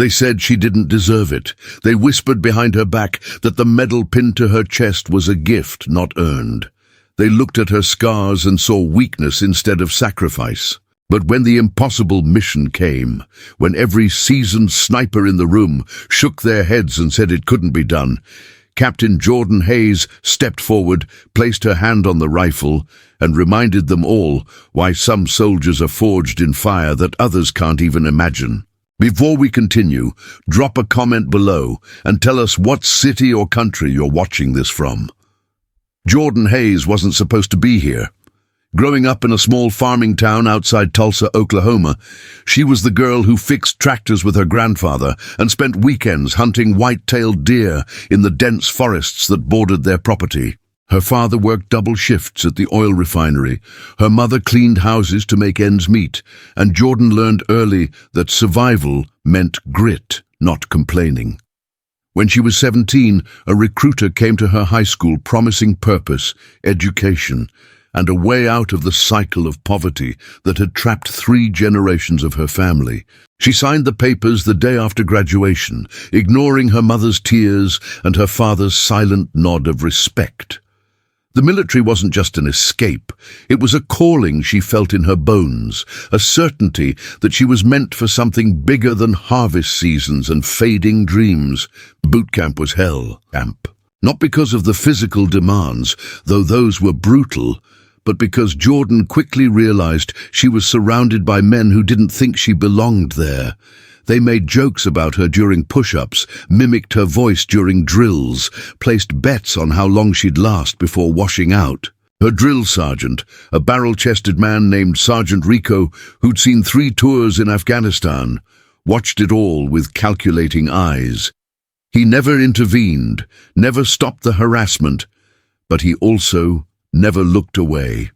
They said she didn't deserve it. They whispered behind her back that the medal pinned to her chest was a gift not earned. They looked at her scars and saw weakness instead of sacrifice. But when the impossible mission came, when every seasoned sniper in the room shook their heads and said it couldn't be done, Captain Jordan Hayes stepped forward, placed her hand on the rifle, and reminded them all why some soldiers are forged in fire that others can't even imagine. Before we continue, drop a comment below and tell us what city or country you're watching this from. Jordan Hayes wasn't supposed to be here. Growing up in a small farming town outside Tulsa, Oklahoma, she was the girl who fixed tractors with her grandfather and spent weekends hunting white-tailed deer in the dense forests that bordered their property. Her father worked double shifts at the oil refinery. Her mother cleaned houses to make ends meet, and Jordan learned early that survival meant grit, not complaining. When she was 17, a recruiter came to her high school promising purpose, education, and a way out of the cycle of poverty that had trapped 3 generations of her family. She signed the papers the day after graduation, ignoring her mother's tears and her father's silent nod of respect. The military wasn't just an escape, it was a calling she felt in her bones, a certainty that she was meant for something bigger than harvest seasons and fading dreams. Boot camp was hell camp. Not because of the physical demands, though those were brutal, but because Jordan quickly realized she was surrounded by men who didn't think she belonged there. They made jokes about her during push-ups, mimicked her voice during drills, placed bets on how long she'd last before washing out. Her drill sergeant, a barrel-chested man named Sergeant Rico, who'd seen 3 tours in Afghanistan, watched it all with calculating eyes. He never intervened, never stopped the harassment, but he also never looked away.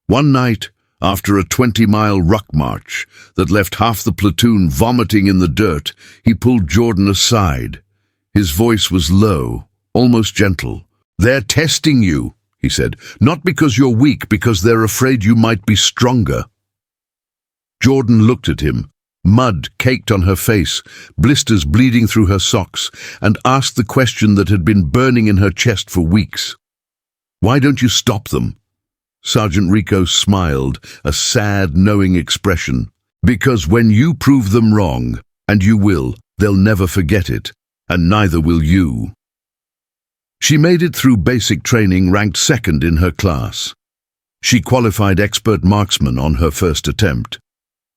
One night, after a 20-mile ruck march that left half the platoon vomiting in the dirt, he pulled Jordan aside. His voice was low, almost gentle. "They're testing you," he said, "not because you're weak, because they're afraid you might be stronger." Jordan looked at him, mud caked on her face, blisters bleeding through her socks, and asked the question that had been burning in her chest for weeks. "Why don't you stop them?" Sergeant Rico smiled, a sad, knowing expression. "Because when you prove them wrong, and you will, they'll never forget it, and neither will you." She made it through basic training, ranked 2nd in her class. She qualified expert marksman on her first attempt.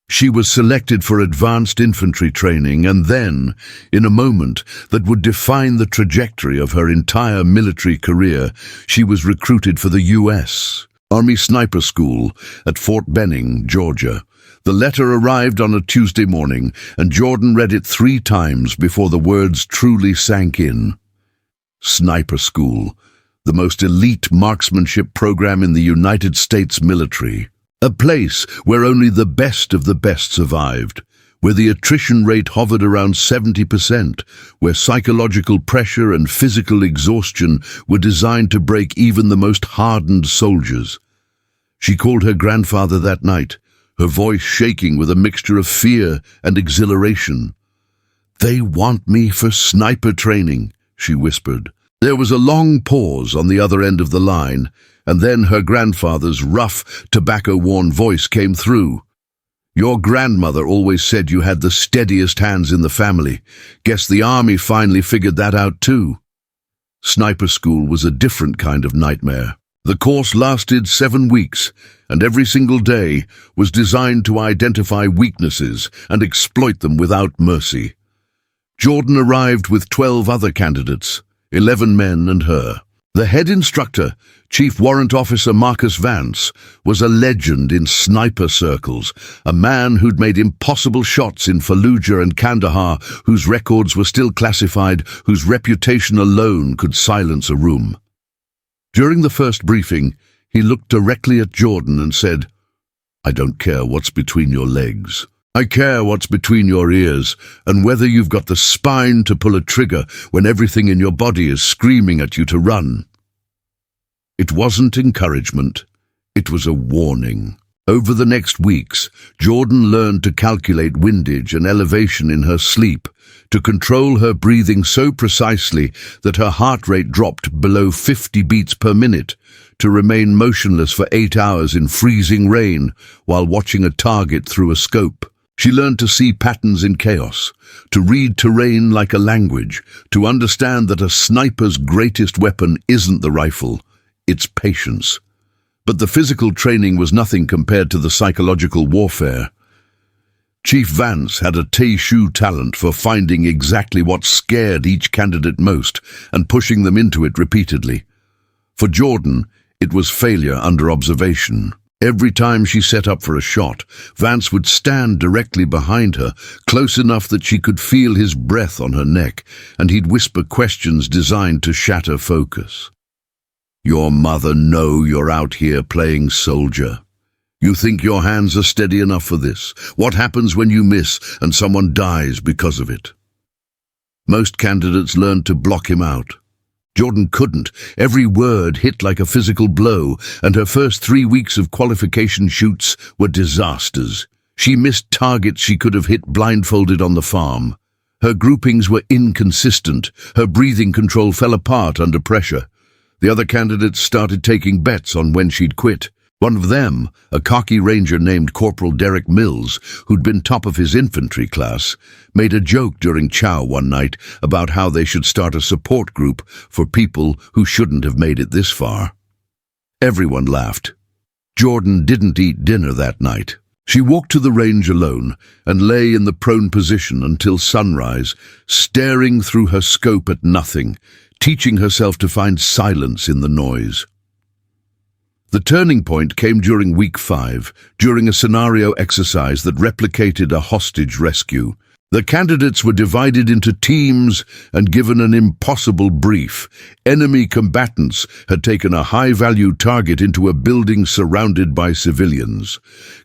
She was selected for advanced infantry training, and then, in a moment that would define the trajectory of her entire military career, she was recruited for the U.S. Army Sniper School at Fort Benning, Georgia. The letter arrived on a Tuesday morning, and Jordan read it 3 times before the words truly sank in. Sniper School, the most elite marksmanship program in the United States military. A place where only the best of the best survived, where the attrition rate hovered around 70%, where psychological pressure and physical exhaustion were designed to break even the most hardened soldiers. She called her grandfather that night, her voice shaking with a mixture of fear and exhilaration. "They want me for sniper training," she whispered. There was a long pause on the other end of the line, and then her grandfather's rough, tobacco-worn voice came through. "Your grandmother always said you had the steadiest hands in the family. Guess the army finally figured that out too." Sniper school was a different kind of nightmare. The course lasted 7 weeks, and every single day was designed to identify weaknesses and exploit them without mercy. Jordan arrived with 12 other candidates, 11 men and her. The head instructor, Chief Warrant Officer Marcus Vance, was a legend in sniper circles, a man who'd made impossible shots in Fallujah and Kandahar, whose records were still classified, whose reputation alone could silence a room. During the first briefing, he looked directly at Jordan and said, "I don't care what's between your legs. I care what's between your ears, and whether you've got the spine to pull a trigger when everything in your body is screaming at you to run." It wasn't encouragement. It was a warning. Over the next weeks, Jordan learned to calculate windage and elevation in her sleep, to control her breathing so precisely that her heart rate dropped below 50 beats per minute, to remain motionless for 8 hours in freezing rain while watching a target through a scope. She learned to see patterns in chaos, to read terrain like a language, to understand that a sniper's greatest weapon isn't the rifle, it's patience. But the physical training was nothing compared to the psychological warfare. Chief Vance had a Teishu talent for finding exactly what scared each candidate most and pushing them into it repeatedly. For Jordan, it was failure under observation. Every time she set up for a shot, Vance would stand directly behind her, close enough that she could feel his breath on her neck, and he'd whisper questions designed to shatter focus. "Your mother know you're out here playing soldier. You think your hands are steady enough for this? What happens when you miss and someone dies because of it?" Most candidates learned to block him out. Jordan couldn't. Every word hit like a physical blow, and her first 3 weeks of qualification shoots were disasters. She missed targets she could have hit blindfolded on the farm. Her groupings were inconsistent. Her breathing control fell apart under pressure. The other candidates started taking bets on when she'd quit. One of them, a cocky ranger named Corporal Derek Mills, who'd been top of his infantry class, made a joke during chow one night about how they should start a support group for people who shouldn't have made it this far. Everyone laughed. Jordan didn't eat dinner that night. She walked to the range alone and lay in the prone position until sunrise, staring through her scope at nothing, teaching herself to find silence in the noise. The turning point came during week 5, during a scenario exercise that replicated a hostage rescue. The candidates were divided into teams and given an impossible brief. Enemy combatants had taken a high-value target into a building surrounded by civilians.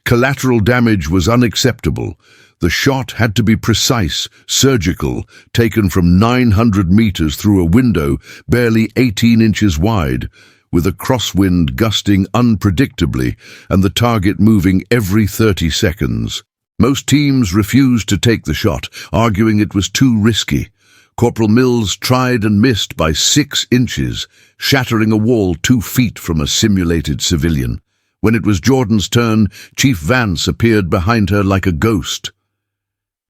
Collateral damage was unacceptable. The shot had to be precise, surgical, taken from 900 meters through a window barely 18 inches wide, with a crosswind gusting unpredictably and the target moving every 30 seconds. Most teams refused to take the shot, arguing it was too risky. Corporal Mills tried and missed by 6 inches, shattering a wall 2 feet from a simulated civilian. When it was Jordan's turn, Chief Vance appeared behind her like a ghost.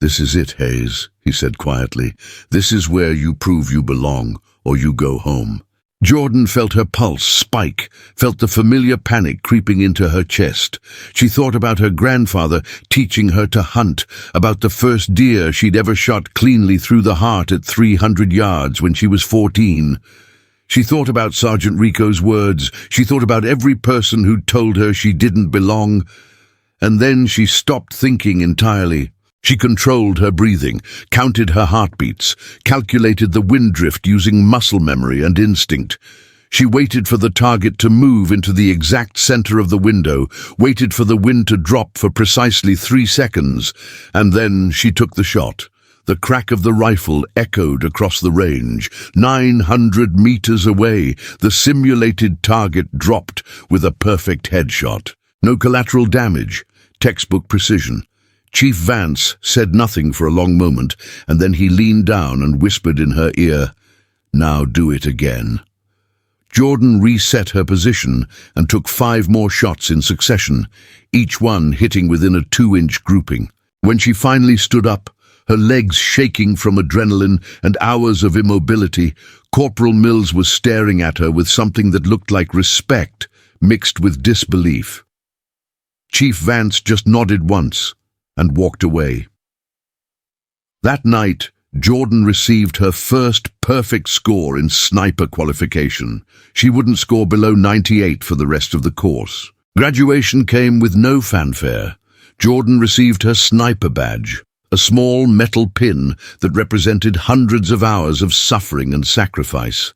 "This is it, Hayes," he said quietly. "This is where you prove you belong, or you go home." Jordan felt her pulse spike, felt the familiar panic creeping into her chest. She thought about her grandfather teaching her to hunt, about the first deer she'd ever shot cleanly through the heart at 300 yards when she was 14. She thought about Sergeant Rico's words. She thought about every person who'd told her she didn't belong. And then she stopped thinking entirely. She controlled her breathing, counted her heartbeats, calculated the wind drift using muscle memory and instinct. She waited for the target to move into the exact center of the window, waited for the wind to drop for precisely 3 seconds, and then she took the shot. The crack of the rifle echoed across the range. 900 meters away, the simulated target dropped with a perfect headshot. No collateral damage, textbook precision. Chief Vance said nothing for a long moment, and then he leaned down and whispered in her ear, "Now do it again." Jordan reset her position and took 5 more shots in succession, each one hitting within a 2-inch grouping. When she finally stood up, her legs shaking from adrenaline and hours of immobility, Corporal Mills was staring at her with something that looked like respect mixed with disbelief. Chief Vance just nodded once and walked away. That night, Jordan received her first perfect score in sniper qualification. She wouldn't score below 98 for the rest of the course. Graduation came with no fanfare. Jordan received her sniper badge, a small metal pin that represented hundreds of hours of suffering and sacrifice,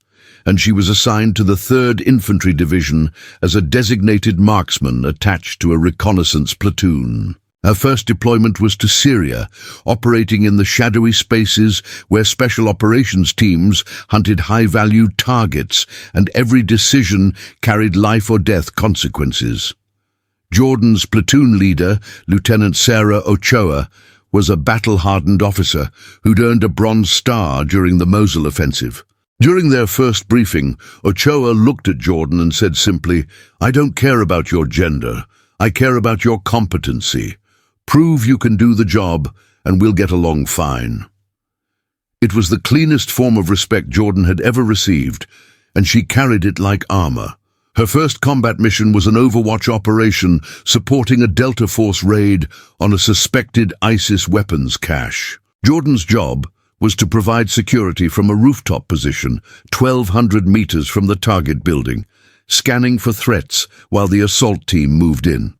and she was assigned to the 3rd Infantry Division as a designated marksman attached to a reconnaissance platoon. Her first deployment was to Syria, operating in the shadowy spaces where special operations teams hunted high-value targets, and every decision carried life or death consequences. Jordan's platoon leader, Lieutenant Sarah Ochoa, was a battle-hardened officer who'd earned a Bronze Star during the Mosul offensive. During their first briefing, Ochoa looked at Jordan and said simply, "I don't care about your gender. I care about your competency. Prove you can do the job, and we'll get along fine." It was the cleanest form of respect Jordan had ever received, and she carried it like armor. Her first combat mission was an Overwatch operation supporting a Delta Force raid on a suspected ISIS weapons cache. Jordan's job was to provide security from a rooftop position 1,200 meters from the target building, scanning for threats while the assault team moved in.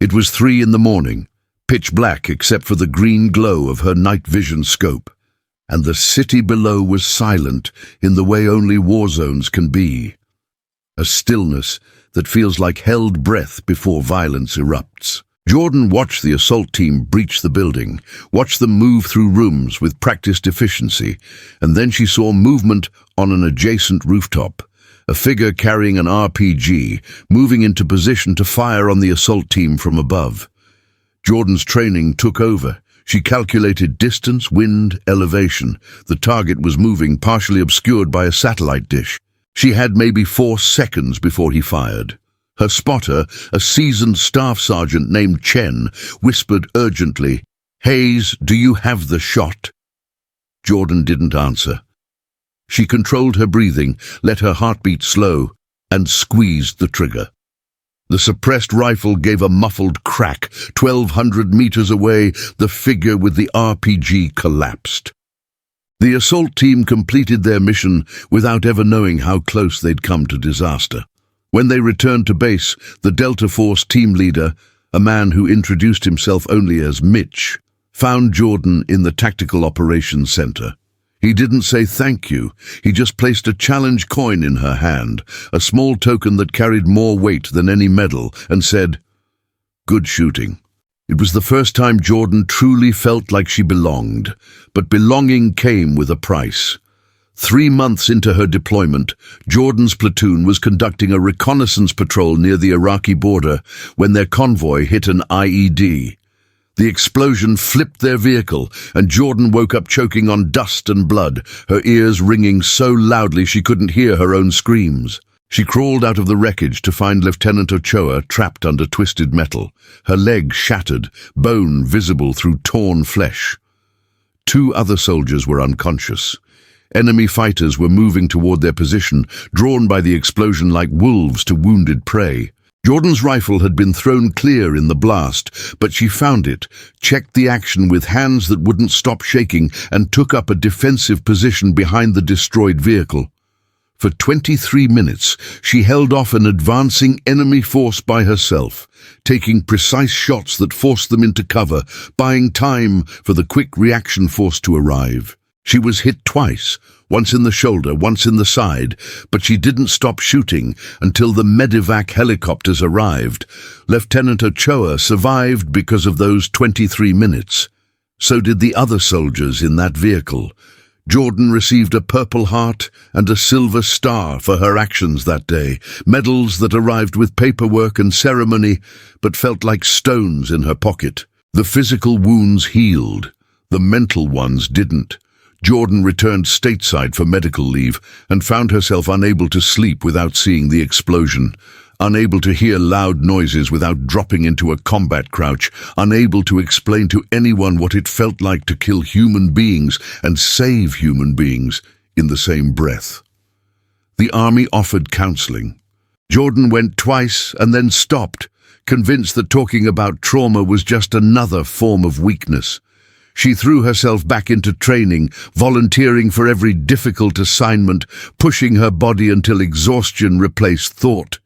It was 3 in the morning, pitch black except for the green glow of her night vision scope, and the city below was silent in the way only war zones can be. A stillness that feels like held breath before violence erupts. Jordan watched the assault team breach the building, watched them move through rooms with practiced efficiency, and then she saw movement on an adjacent rooftop, a figure carrying an RPG moving into position to fire on the assault team from above. Jordan's training took over. She calculated distance, wind, elevation. The target was moving, partially obscured by a satellite dish. She had maybe 4 seconds before he fired. Her spotter, a seasoned staff sergeant named Chen, whispered urgently, "Hayes, do you have the shot?" Jordan didn't answer. She controlled her breathing, let her heartbeat slow, and squeezed the trigger. The suppressed rifle gave a muffled crack. 1,200 meters away, the figure with the RPG collapsed. The assault team completed their mission without ever knowing how close they'd come to disaster. When they returned to base, the Delta Force team leader, a man who introduced himself only as Mitch, found Jordan in the Tactical Operations Center. He didn't say thank you. He just placed a challenge coin in her hand, a small token that carried more weight than any medal, and said, "Good shooting." It was the first time Jordan truly felt like she belonged, but belonging came with a price. 3 months into her deployment, Jordan's platoon was conducting a reconnaissance patrol near the Iraqi border when their convoy hit an IED. The explosion flipped their vehicle, and Jordan woke up choking on dust and blood, her ears ringing so loudly she couldn't hear her own screams. She crawled out of the wreckage to find Lieutenant Ochoa trapped under twisted metal, her leg shattered, bone visible through torn flesh. 2 other soldiers were unconscious. Enemy fighters were moving toward their position, drawn by the explosion like wolves to wounded prey. Jordan's rifle had been thrown clear in the blast, but she found it, checked the action with hands that wouldn't stop shaking, and took up a defensive position behind the destroyed vehicle. For 23 minutes, she held off an advancing enemy force by herself, taking precise shots that forced them into cover, buying time for the quick reaction force to arrive. She was hit twice, once in the shoulder, once in the side, but she didn't stop shooting until the medevac helicopters arrived. Lieutenant Ochoa survived because of those 23 minutes. So did the other soldiers in that vehicle. Jordan received a Purple Heart and a Silver Star for her actions that day, medals that arrived with paperwork and ceremony, but felt like stones in her pocket. The physical wounds healed, the mental ones didn't. Jordan returned stateside for medical leave and found herself unable to sleep without seeing the explosion, unable to hear loud noises without dropping into a combat crouch, unable to explain to anyone what it felt like to kill human beings and save human beings in the same breath. The army offered counseling. Jordan went twice and then stopped, convinced that talking about trauma was just another form of weakness. She threw herself back into training, volunteering for every difficult assignment, pushing her body until exhaustion replaced thought.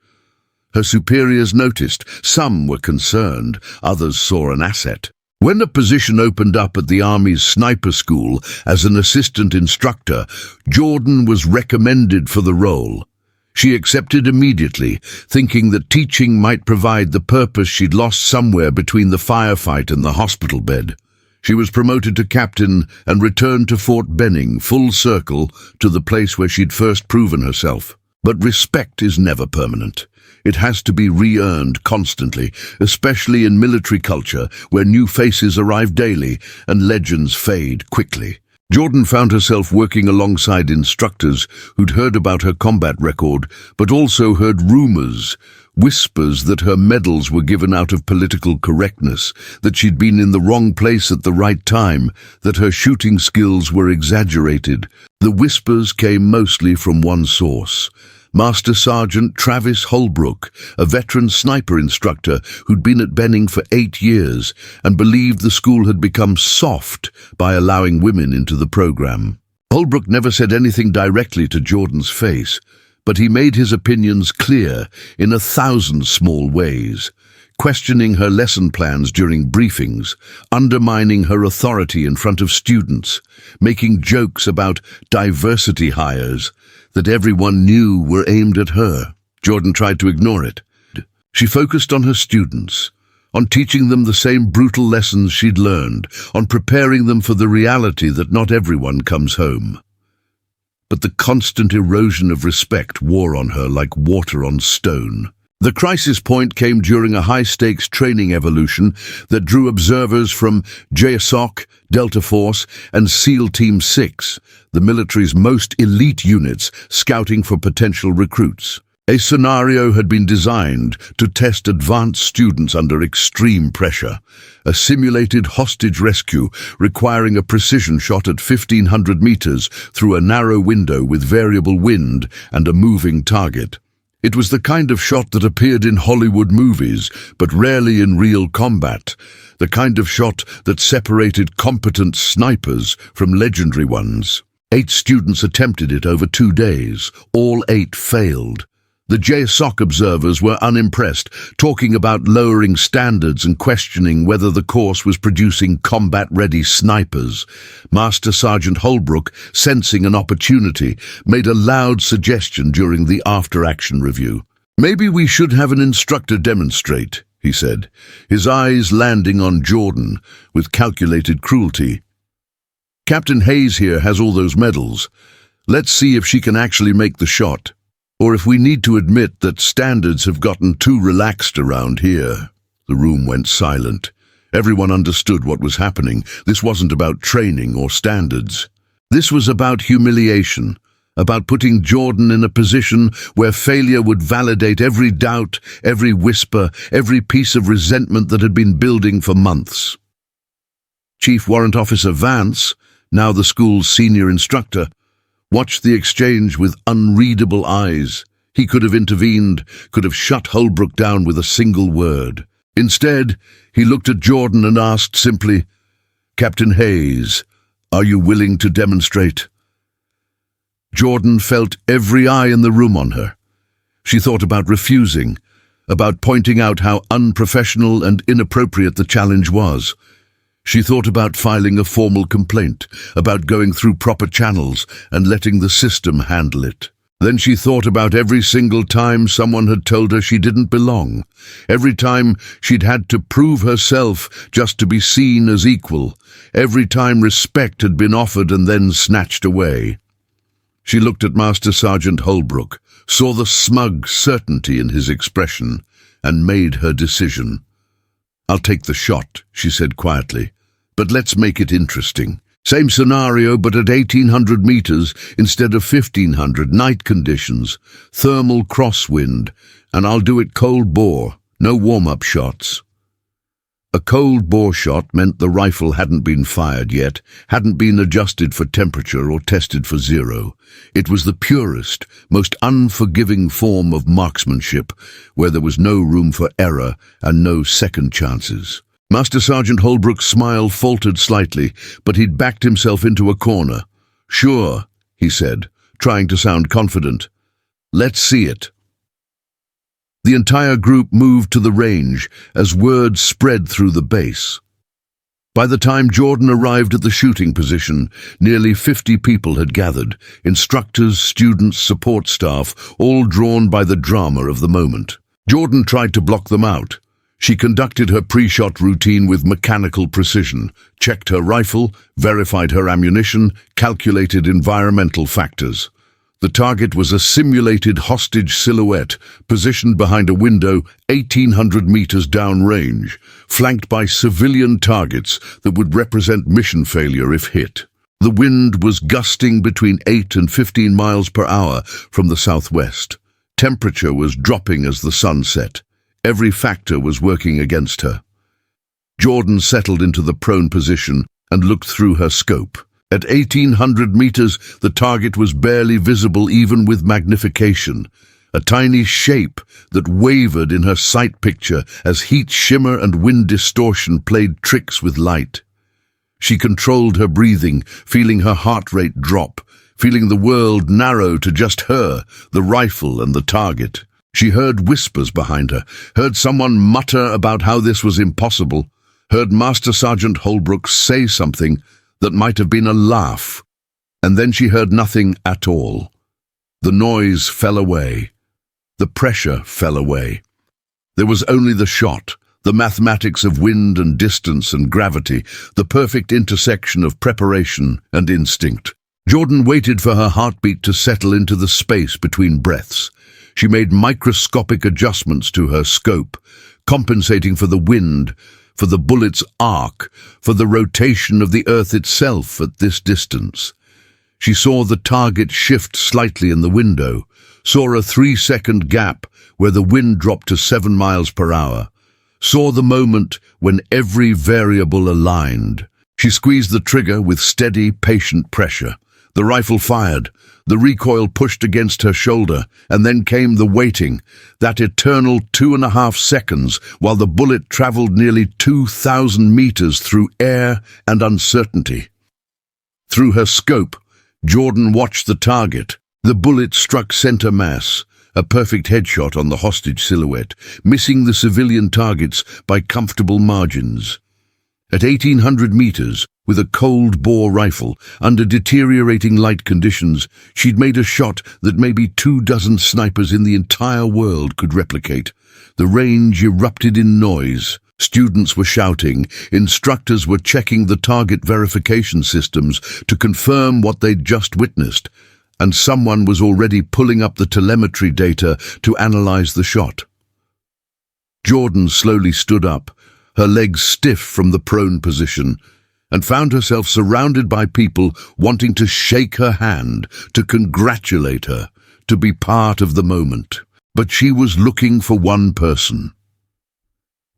Her superiors noticed. Some were concerned, others saw an asset. When a position opened up at the Army's sniper school as an assistant instructor, Jordan was recommended for the role. She accepted immediately, thinking that teaching might provide the purpose she'd lost somewhere between the firefight and the hospital bed. She was promoted to captain and returned to Fort Benning, full circle, to the place where she'd first proven herself. But respect is never permanent. It has to be re-earned constantly, especially in military culture where new faces arrive daily and legends fade quickly. Jordan found herself working alongside instructors who'd heard about her combat record, but also heard rumors, whispers that her medals were given out of political correctness, that she'd been in the wrong place at the right time, that her shooting skills were exaggerated. The whispers came mostly from one source: Master Sergeant Travis Holbrook, a veteran sniper instructor who'd been at Benning for 8 years and believed the school had become soft by allowing women into the program. Holbrook never said anything directly to Jordan's face, but he made his opinions clear in 1,000 small ways, questioning her lesson plans during briefings, undermining her authority in front of students, making jokes about diversity hires that everyone knew were aimed at her. Jordan tried to ignore it. She focused on her students, on teaching them the same brutal lessons she'd learned, on preparing them for the reality that not everyone comes home. But the constant erosion of respect wore on her like water on stone. The crisis point came during a high-stakes training evolution that drew observers from JSOC, Delta Force, and SEAL Team 6, the military's most elite units scouting for potential recruits. A scenario had been designed to test advanced students under extreme pressure, a simulated hostage rescue requiring a precision shot at 1,500 meters through a narrow window with variable wind and a moving target. It was the kind of shot that appeared in Hollywood movies, but rarely in real combat, the kind of shot that separated competent snipers from legendary ones. 8 students attempted it over 2 days. All 8 failed. The JSOC observers were unimpressed, talking about lowering standards and questioning whether the course was producing combat-ready snipers. Master Sergeant Holbrook, sensing an opportunity, made a loud suggestion during the after-action review. "Maybe we should have an instructor demonstrate," he said, his eyes landing on Jordan with calculated cruelty. "Captain Hayes here has all those medals. Let's see if she can actually make the shot. Or if we need to admit that standards have gotten too relaxed around here." The room went silent. Everyone understood what was happening. This wasn't about training or standards. This was about humiliation, about putting Jordan in a position where failure would validate every doubt, every whisper, every piece of resentment that had been building for months. Chief Warrant Officer Vance, now the school's senior instructor, watched the exchange with unreadable eyes. He could have intervened, could have shut Holbrook down with a single word. Instead, he looked at Jordan and asked simply, "Captain Hayes, are you willing to demonstrate?" Jordan felt every eye in the room on her. She thought about refusing, about pointing out how unprofessional and inappropriate the challenge was. She thought about filing a formal complaint, about going through proper channels and letting the system handle it. Then she thought about every single time someone had told her she didn't belong, every time she'd had to prove herself just to be seen as equal, every time respect had been offered and then snatched away. She looked at Master Sergeant Holbrook, saw the smug certainty in his expression, and made her decision. "I'll take the shot," she said quietly, "but let's make it interesting. Same scenario, but at 1,800 meters instead of 1,500, night conditions, thermal crosswind, and I'll do it cold bore, no warm-up shots." A cold bore shot meant the rifle hadn't been fired yet, hadn't been adjusted for temperature or tested for zero. It was the purest, most unforgiving form of marksmanship, where there was no room for error and no second chances. Master Sergeant Holbrook's smile faltered slightly, but he'd backed himself into a corner. "Sure," he said, trying to sound confident. "Let's see it." The entire group moved to the range as word spread through the base. By the time Jordan arrived at the shooting position, nearly 50 people had gathered, instructors, students, support staff, all drawn by the drama of the moment. Jordan tried to block them out. She conducted her pre-shot routine with mechanical precision, checked her rifle, verified her ammunition, calculated environmental factors. The target was a simulated hostage silhouette positioned behind a window 1,800 meters downrange, flanked by civilian targets that would represent mission failure if hit. The wind was gusting between 8 and 15 miles per hour from the southwest. Temperature was dropping as the sun set. Every factor was working against her. Jordan settled into the prone position and looked through her scope. At 1,800 meters, the target was barely visible even with magnification, a tiny shape that wavered in her sight picture as heat shimmer and wind distortion played tricks with light. She controlled her breathing, feeling her heart rate drop, feeling the world narrow to just her, the rifle and the target. She heard whispers behind her, heard someone mutter about how this was impossible, heard Master Sergeant Holbrook say something that might have been a laugh, and then she heard nothing at all. The noise fell away. The pressure fell away. There was only the shot, the mathematics of wind and distance and gravity, the perfect intersection of preparation and instinct. Jordan waited for her heartbeat to settle into the space between breaths. She made microscopic adjustments to her scope, compensating for the wind, for the bullet's arc, for the rotation of the earth itself at this distance. She saw the target shift slightly in the window, saw a 3-second gap where the wind dropped to 7 miles per hour, saw the moment when every variable aligned. She squeezed the trigger with steady, patient pressure. The rifle fired, the recoil pushed against her shoulder, and then came the waiting, that eternal 2.5 seconds while the bullet traveled nearly 2,000 meters through air and uncertainty. Through her scope, Jordan watched the target. The bullet struck center mass, a perfect headshot on the hostage silhouette, missing the civilian targets by comfortable margins. At 1,800 meters, with a cold-bore rifle, under deteriorating light conditions, she'd made a shot that maybe 24 snipers in the entire world could replicate. The range erupted in noise. Students were shouting, instructors were checking the target verification systems to confirm what they'd just witnessed, and someone was already pulling up the telemetry data to analyze the shot. Jordan slowly stood up, her legs stiff from the prone position, and found herself surrounded by people wanting to shake her hand, to congratulate her, to be part of the moment. But she was looking for one person.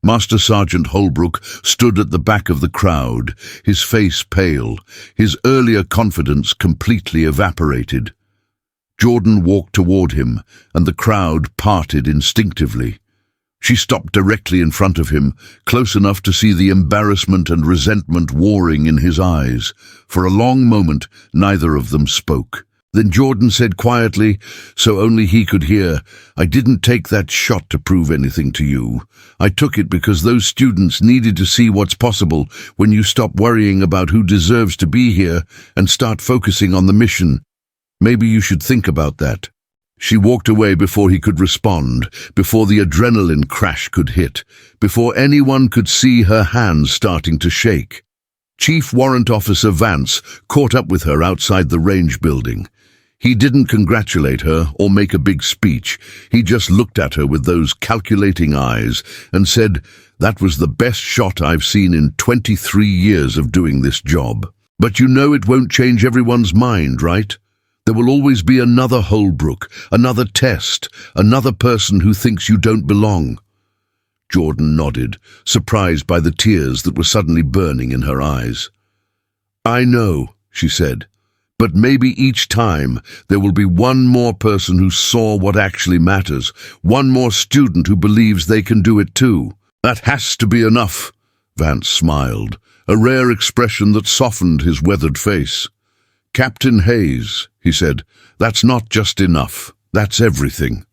Master Sergeant Holbrook stood at the back of the crowd, his face pale, his earlier confidence completely evaporated. Jordan walked toward him, and the crowd parted instinctively. She stopped directly in front of him, close enough to see the embarrassment and resentment warring in his eyes. For a long moment, neither of them spoke. Then Jordan said quietly, so only he could hear, "I didn't take that shot to prove anything to you. I took it because those students needed to see what's possible when you stop worrying about who deserves to be here and start focusing on the mission. Maybe you should think about that." She walked away before he could respond, before the adrenaline crash could hit, before anyone could see her hands starting to shake. Chief Warrant Officer Vance caught up with her outside the range building. He didn't congratulate her or make a big speech. He just looked at her with those calculating eyes and said, "That was the best shot I've seen in 23 years of doing this job. But you know it won't change everyone's mind, right? There will always be another Holbrook, another test, another person who thinks you don't belong." Jordan nodded, surprised by the tears that were suddenly burning in her eyes. "I know," she said, "but maybe each time there will be one more person who saw what actually matters, one more student who believes they can do it too." "That has to be enough," Vance smiled, a rare expression that softened his weathered face. "Captain Hayes," he said, "that's not just enough, that's everything."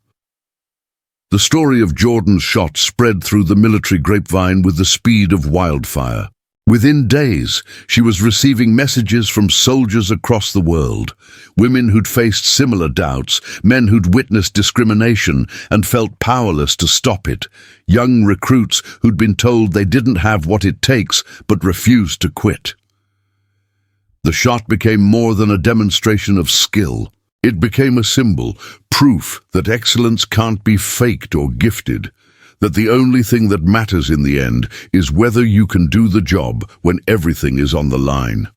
The story of Jordan's shot spread through the military grapevine with the speed of wildfire. Within days, she was receiving messages from soldiers across the world, women who'd faced similar doubts, men who'd witnessed discrimination and felt powerless to stop it, young recruits who'd been told they didn't have what it takes but refused to quit. The shot became more than a demonstration of skill. It became a symbol, proof that excellence can't be faked or gifted, that the only thing that matters in the end is whether you can do the job when everything is on the line.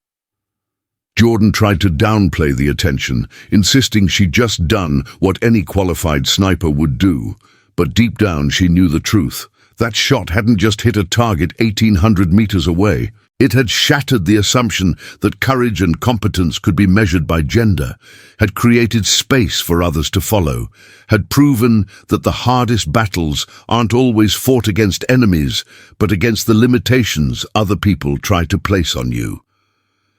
Jordan tried to downplay the attention, insisting she'd just done what any qualified sniper would do. But deep down she knew the truth. That shot hadn't just hit a target 1,800 meters away. It had shattered the assumption that courage and competence could be measured by gender, had created space for others to follow, had proven that the hardest battles aren't always fought against enemies, but against the limitations other people try to place on you.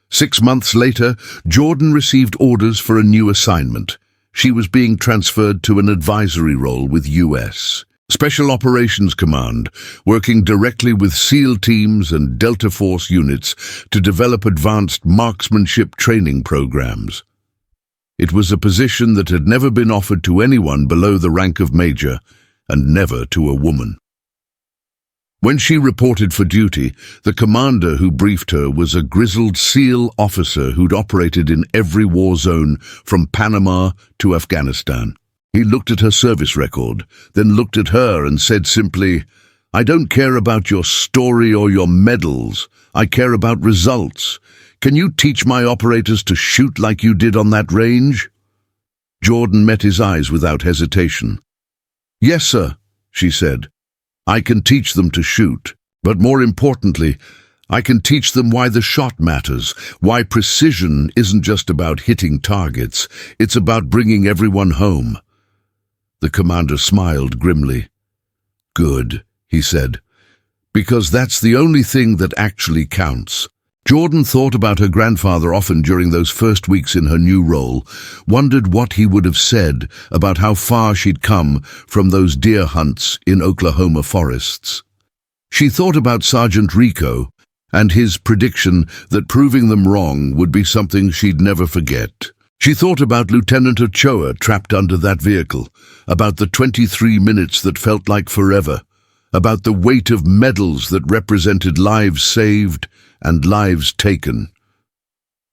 6 months later, Jordan received orders for a new assignment. She was being transferred to an advisory role with U.S. Special Operations Command, working directly with SEAL teams and Delta Force units to develop advanced marksmanship training programs. It was a position that had never been offered to anyone below the rank of major, and never to a woman. When she reported for duty, the commander who briefed her was a grizzled SEAL officer who'd operated in every war zone from Panama to Afghanistan. He looked at her service record, then looked at her and said simply, "I don't care about your story or your medals. I care about results. Can you teach my operators to shoot like you did on that range?" Jordan met his eyes without hesitation. "Yes, sir," she said. "I can teach them to shoot, but more importantly, I can teach them why the shot matters, why precision isn't just about hitting targets, it's about bringing everyone home." The commander smiled grimly. "Good," he said, "because that's the only thing that actually counts." Jordan thought about her grandfather often during those first weeks in her new role, wondered what he would have said about how far she'd come from those deer hunts in Oklahoma forests. She thought about Sergeant Rico and his prediction that proving them wrong would be something she'd never forget. She thought about Lieutenant Ochoa trapped under that vehicle, about the 23 minutes that felt like forever, about the weight of medals that represented lives saved and lives taken.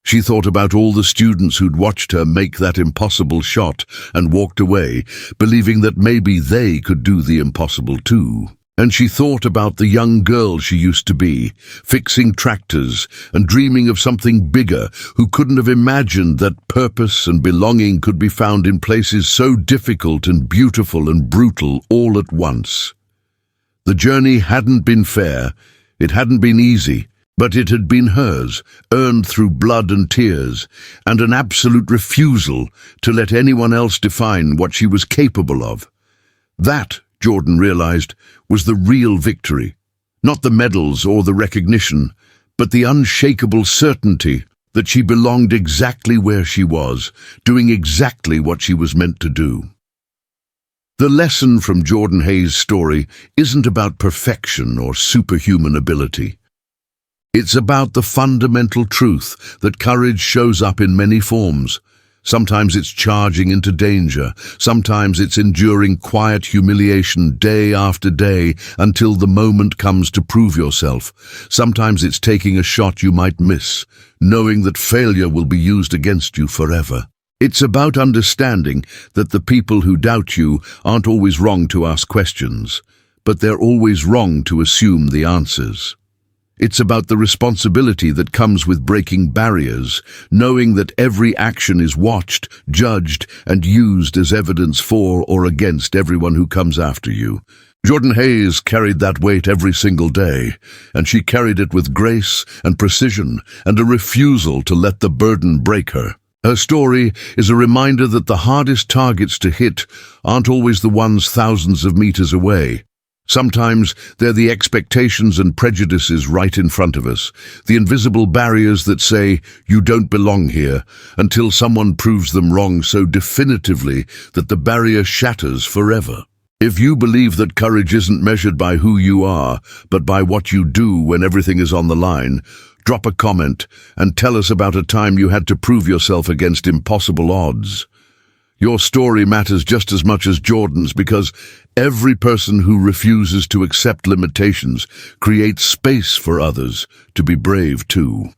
She thought about all the students who'd watched her make that impossible shot and walked away, believing that maybe they could do the impossible too. And she thought about the young girl she used to be, fixing tractors and dreaming of something bigger, who couldn't have imagined that purpose and belonging could be found in places so difficult and beautiful and brutal all at once. The journey hadn't been fair, it hadn't been easy, but it had been hers, earned through blood and tears, and an absolute refusal to let anyone else define what she was capable of. That, Jordan realized, was the real victory. Not the medals or the recognition, but the unshakable certainty that she belonged exactly where she was, doing exactly what she was meant to do. The lesson from Jordan Hayes' story isn't about perfection or superhuman ability. It's about the fundamental truth that courage shows up in many forms. Sometimes it's charging into danger. Sometimes it's enduring quiet humiliation day after day until the moment comes to prove yourself. Sometimes it's taking a shot you might miss, knowing that failure will be used against you forever. It's about understanding that the people who doubt you aren't always wrong to ask questions, but they're always wrong to assume the answers. It's about the responsibility that comes with breaking barriers, knowing that every action is watched, judged, and used as evidence for or against everyone who comes after you. Jordan Hayes carried that weight every single day, and she carried it with grace and precision and a refusal to let the burden break her. Her story is a reminder that the hardest targets to hit aren't always the ones thousands of meters away. Sometimes they're the expectations and prejudices right in front of us, the invisible barriers that say, "You don't belong here," until someone proves them wrong so definitively that the barrier shatters forever. If you believe that courage isn't measured by who you are, but by what you do when everything is on the line, drop a comment and tell us about a time you had to prove yourself against impossible odds. Your story matters just as much as Jordan's, because every person who refuses to accept limitations creates space for others to be brave too.